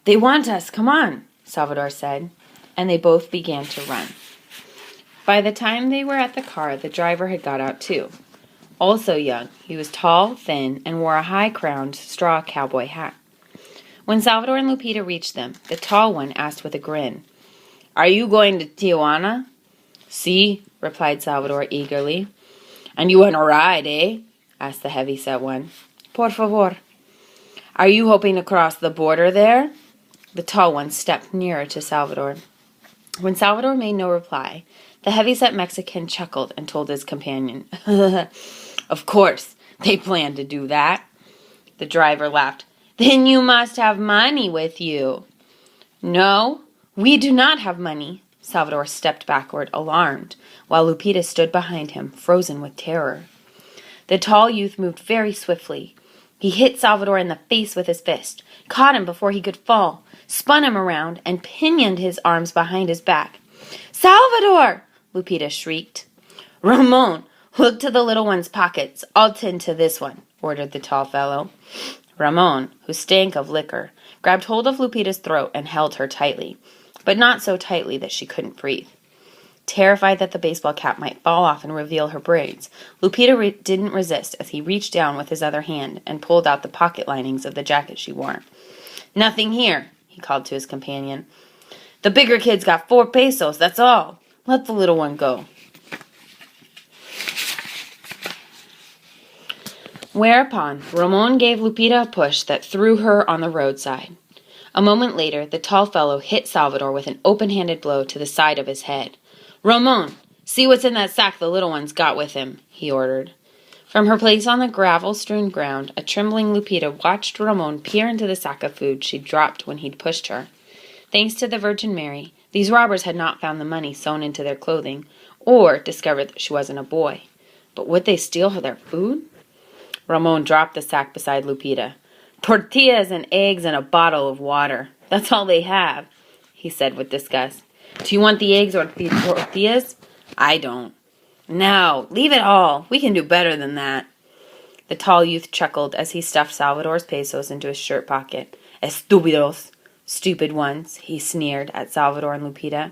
They want us, come on, Salvador said, and they both began to run. By the time they were at the car, the driver had got out too. Also young, he was tall, thin, and wore a high-crowned straw cowboy hat. When Salvador and Lupita reached them, the tall one asked with a grin, "Are you going to Tijuana?" "Si," replied Salvador eagerly. "And you want a ride, eh?" asked the heavy-set one. "Por favor." "Are you hoping to cross the border there?" The tall one stepped nearer to Salvador. When Salvador made no reply, the heavy-set Mexican chuckled and told his companion, "Of course, they plan to do that." The driver laughed. "Then you must have money with you." "No, we do not have money." Salvador stepped backward, alarmed, while Lupita stood behind him, frozen with terror. The tall youth moved very swiftly. He hit Salvador in the face with his fist, caught him before he could fall, spun him around, and pinioned his arms behind his back. "Salvador!" Lupita shrieked. "Ramon, look to the little one's pockets. I'll tend to this one," ordered the tall fellow. Ramon, who stank of liquor, grabbed hold of Lupita's throat and held her tightly, but not so tightly that she couldn't breathe. Terrified that the baseball cap might fall off and reveal her braids, Lupita didn't resist as he reached down with his other hand and pulled out the pocket linings of the jacket she wore. "Nothing here," he called to his companion. "The bigger kid's got 4 pesos, that's all. Let the little one go." Whereupon, Ramon gave Lupita a push that threw her on the roadside. A moment later, the tall fellow hit Salvador with an open-handed blow to the side of his head. "Ramon, see what's in that sack the little one's got with him," he ordered. From her place on the gravel-strewn ground, a trembling Lupita watched Ramon peer into the sack of food she'd dropped when he'd pushed her. Thanks to the Virgin Mary, these robbers had not found the money sewn into their clothing, or discovered that she wasn't a boy. But would they steal her their food? Ramon dropped the sack beside Lupita. "Tortillas and eggs and a bottle of water. That's all they have," he said with disgust. "Do you want the eggs or the tortillas? I don't." "No, leave it all. We can do better than that." The tall youth chuckled as he stuffed Salvador's pesos into his shirt pocket. "Estúpidos, stupid ones," he sneered at Salvador and Lupita.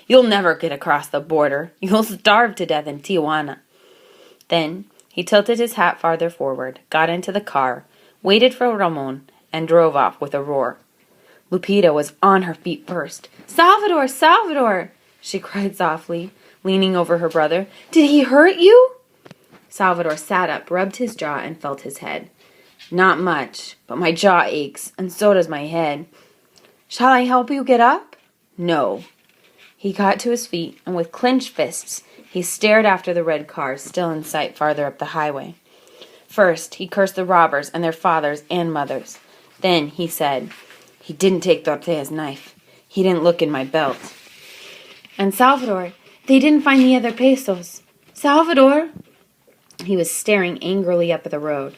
"You'll never get across the border. You'll starve to death in Tijuana." Then he tilted his hat farther forward, got into the car, waited for Ramon, and drove off with a roar. Lupita was on her feet first. "Salvador! Salvador!" she cried softly, leaning over her brother. "Did he hurt you?" Salvador sat up, rubbed his jaw, and felt his head. "Not much, but my jaw aches, and so does my head." "Shall I help you get up?" "No." He got to his feet, and with clenched fists, he stared after the red car, still in sight farther up the highway. First, he cursed the robbers and their fathers and mothers. Then he said, "He didn't take Tortella's knife. He didn't look in my belt." "And Salvador, they didn't find the other pesos. Salvador!" He was staring angrily up at the road.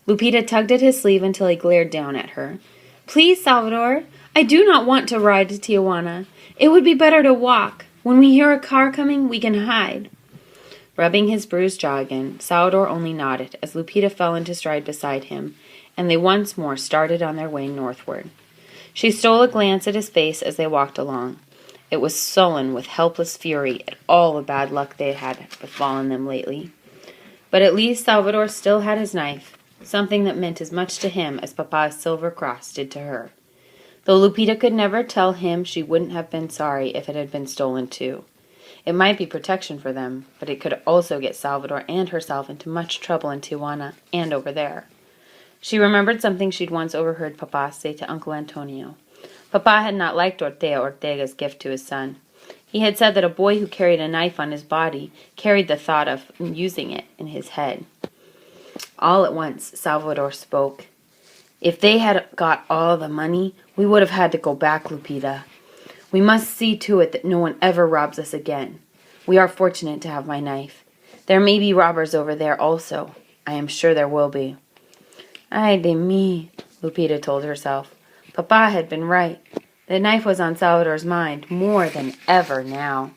Lupita tugged at his sleeve until he glared down at her. "Please, Salvador, I do not want to ride to Tijuana. It would be better to walk. When we hear a car coming, we can hide." Rubbing his bruised jaw again, Salvador only nodded as Lupita fell into stride beside him, and they once more started on their way northward. She stole a glance at his face as they walked along. It was sullen with helpless fury at all the bad luck they had befallen them lately. But at least Salvador still had his knife, something that meant as much to him as Papa's silver cross did to her. Though Lupita could never tell him she wouldn't have been sorry if it had been stolen too. It might be protection for them, but it could also get Salvador and herself into much trouble in Tijuana and over there. She remembered something she'd once overheard Papa say to Uncle Antonio. Papa had not liked Ortega's gift to his son. He had said that a boy who carried a knife on his body carried the thought of using it in his head. All at once, Salvador spoke. "If they had got all the money, we would have had to go back, Lupita. We must see to it that no one ever robs us again. We are fortunate to have my knife. There may be robbers over there also. I am sure there will be." "Ay de mi," Lupita told herself. Papa had been right. The knife was on Salvador's mind more than ever now.